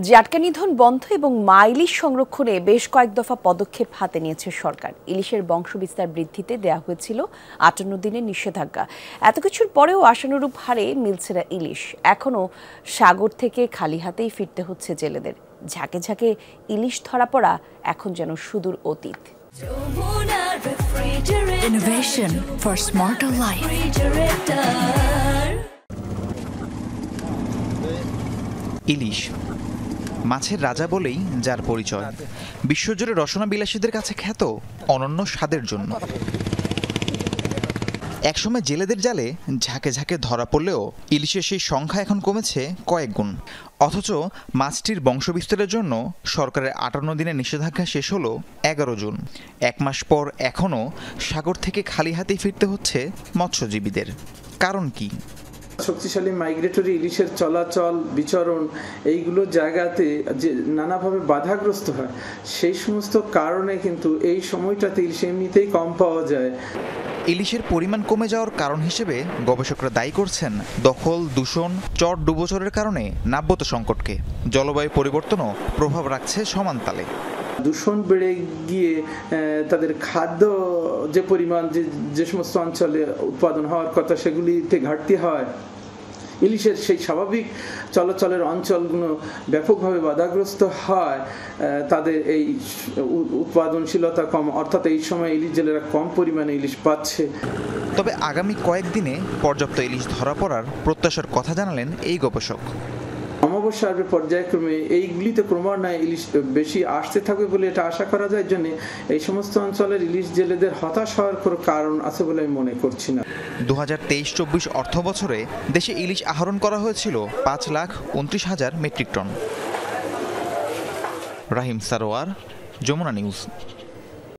জাটকা নিধন বন্ধ এবং মা ইলিশ সংরক্ষণে বেশ কয়েক দফা পদক্ষেপ হাতে নিয়েছে সরকার। ইলিশের বংশবিস্তার বৃদ্ধিতে দেয়া হয়েছিল ৫৮ দিনের নিষেধাজ্ঞা। এত কিছুর পরেও আশানুরূপ হারে মিলছে না ইলিশ। এখনও সাগর থেকে খালি হাতেই ফিরতে হচ্ছে জেলেদের। ঝাঁকে ঝাঁকে ইলিশ ধরা পড়া এখন যেন সুদূর অতীত। Innovation for smarter life. ইলিশ মাছের রাজা বলেই যার পরিচয়। বিশ্বজুড়ে রসনা বিলাসীদের কাছে খ্যাত অনন্য স্বাদের জন্য। একসময় জেলেদের জালে ঝাঁকে ঝাঁকে ধরা পড়লেও ইলিশের সেই সংখ্যা এখন কমেছে কয়েক গুণ। অথচ মাছটির বংশবিস্তারের জন্য সরকারের ৫৮ দিনের নিষেধাজ্ঞা শেষ হলো ১১ জুন। এক মাস পর এখনও সাগর থেকে খালি হাতেই ফিরতে হচ্ছে মৎস্যজীবীদের। কারণ কি? শক্তিশালী মাইগ্রেটরি ইলিশের চলাচল বিচরণ এইগুলো জায়গাতে যে নানাভাবে বাধাগ্রস্ত হয়, সেই সমস্ত কারণে কিন্তু এই সময়টাতে ইলিশ এমনিতেই কম পাওয়া যায়। ইলিশের পরিমাণ কমে যাওয়ার কারণ হিসেবে গবেষকরা দায়ী করছেন দখল, দূষণ, চর ডুবোচরের কারণে নাব্যতা সংকটকে। জলবায়ু পরিবর্তনও প্রভাব রাখছে সমান তালে। দূষণ বেড়ে গিয়ে তাদের খাদ্য যে পরিমাণ যে সমস্ত অঞ্চলে উৎপাদন হওয়ার কথা সেগুলিতে ঘাটতি হয়। ইলিশের সেই স্বাভাবিক চলাচলের অঞ্চলগুলো ব্যাপকভাবে বাধাগ্রস্ত হয়। তাদের এই উৎপাদনশীলতা কম, অর্থাৎ এই সময় ইলিশ জেলেরা কম পরিমাণে ইলিশ পাচ্ছে। তবে আগামী কয়েকদিনে পর্যাপ্ত ইলিশ ধরা পড়ার প্রত্যাশার কথা জানালেন এই গবেষক। অমাবস্যা আসবে পর্যায়ক্রমে, এইগুলিতে ক্রমান্বয়ে ইলিশ বেশি আসতে থাকবে বলে এটা আশা করা যায়। জন্য এই সমস্ত অঞ্চলের ইলিশ জেলেদের হতাশ হওয়ার কোনো কারণ আছে বলে আমি মনে করছি না। ২০২৩-২৪ অর্থ বছরে দেশে ইলিশ আহরণ করা হয়েছিল ৫,২৯,০০০ মেট্রিক টন। রাহিম সারোয়ার, যমুনা নিউজ।